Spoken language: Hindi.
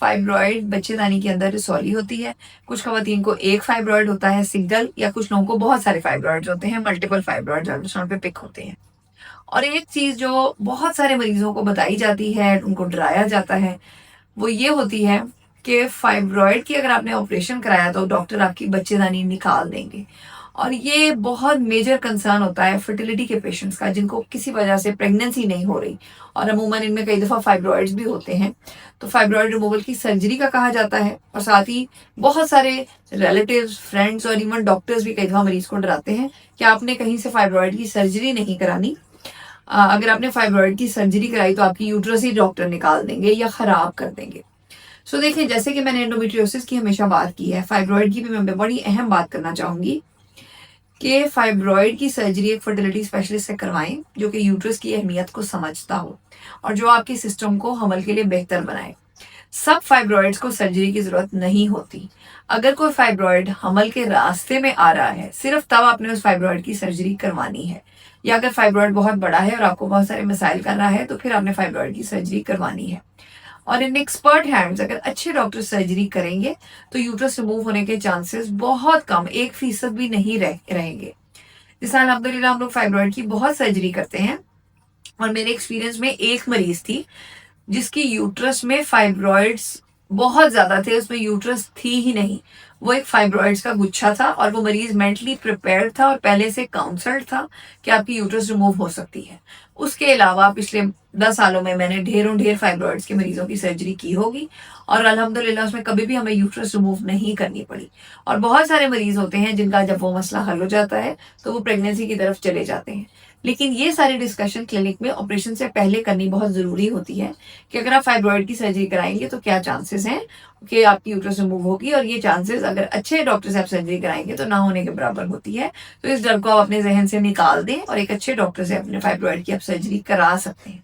फाइब्रॉइड बच्चेदानी के अंदर रिसॉली होती है। कुछ खवातीन को एक फाइब्रॉइड होता है सिंगल, या कुछ लोगों को बहुत सारे फाइब्रॉइड्स होते हैं, मल्टीपल फाइब्रॉइड्स अल्ट्रासाउंड पे पिक होते हैं। और एक चीज जो बहुत सारे मरीजों को बताई जाती है, उनको डराया जाता है, वो ये होती है कि फाइब्रॉइड की अगर आपने ऑपरेशन कराया तो डॉक्टर आपकी बच्चेदानी निकाल देंगे। और ये बहुत मेजर कंसर्न होता है फर्टिलिटी के पेशेंट्स का, जिनको किसी वजह से प्रेगनेंसी नहीं हो रही, और अमूमन इनमें कई दफ़ा फाइब्रॉइड्स भी होते हैं। तो फाइब्रॉइड रिमूवल की सर्जरी का कहा जाता है, और साथ ही बहुत सारे रिलेटिव्स, फ्रेंड्स और इवन डॉक्टर्स भी कई दफ़ा मरीज को डराते हैं कि आपने कहीं से फाइब्रॉइड की सर्जरी नहीं करानी। अगर आपने फाइब्रॉइड की सर्जरी कराई तो आपकी यूट्रस ही डॉक्टर निकाल देंगे या ख़राब कर देंगे। सो देखिए, जैसे कि मैंने एंडोमेट्रियोसिस की हमेशा बात की है, फाइब्रॉइड की भी मैं बड़ी अहम बात करना चाहूँगी कि फाइब्रॉइड की सर्जरी एक फर्टिलिटी स्पेशलिस्ट से करवाएं जो कि यूट्रस की अहमियत को समझता हो और जो आपके सिस्टम को हमल के लिए बेहतर बनाए। सब फाइब्रॉइड्स को सर्जरी की ज़रूरत नहीं होती। अगर कोई फाइब्रॉइड हमल के रास्ते में आ रहा है, सिर्फ तब आपने उस फाइब्रॉइड की सर्जरी करवानी है। या अगर फाइब्रॉइड बहुत बड़ा है और आपको बहुत सारे मसाइल कर रहा है, तो फिर आपने फाइब्रॉइड की सर्जरी करवानी है। और इन एक्सपर्ट हैंड्स अगर अच्छे डॉक्टर सर्जरी करेंगे तो यूट्रस रिमूव होने के चांसेस बहुत कम, 1% भी नहीं रहेंगे। जैसे अल्हम्दुलिल्लाह हम लोग फाइब्रॉइड की बहुत सर्जरी करते हैं, और मेरे एक्सपीरियंस में एक मरीज थी जिसकी यूट्रस में फाइब्रॉइड्स बहुत ज्यादा थे, उसमें यूट्रस थी ही नहीं, वो एक फाइब्रॉइड्स का गुच्छा था। और वो मरीज मेंटली प्रिपेयर्ड था और पहले से काउंसल्ड था कि आपकी यूट्रस रिमूव हो सकती है। उसके अलावा पिछले 10 सालों में मैंने ढेर फाइब्रॉइड्स के मरीजों की सर्जरी की होगी, और अल्हम्दुलिल्लाह उसमें कभी भी हमें यूट्रस रिमूव नहीं करनी पड़ी। और बहुत सारे मरीज होते हैं जिनका जब वो मसला हल हो जाता है तो वो प्रेगनेंसी की तरफ चले जाते हैं। लेकिन ये सारी डिस्कशन क्लिनिक में ऑपरेशन से पहले करनी बहुत ज़रूरी होती है कि अगर आप फाइब्रॉइड की सर्जरी कराएंगे तो क्या चांसेस हैं कि आपकी यूट्रस रिमूव होगी, और ये चांसेस अगर अच्छे डॉक्टर से आप सर्जरी कराएंगे तो ना होने के बराबर होती है। तो इस डर को आप अपने जहन से निकाल दें और एक अच्छे डॉक्टर से अपने फाइब्रॉइड की आप सर्जरी करा सकते हैं।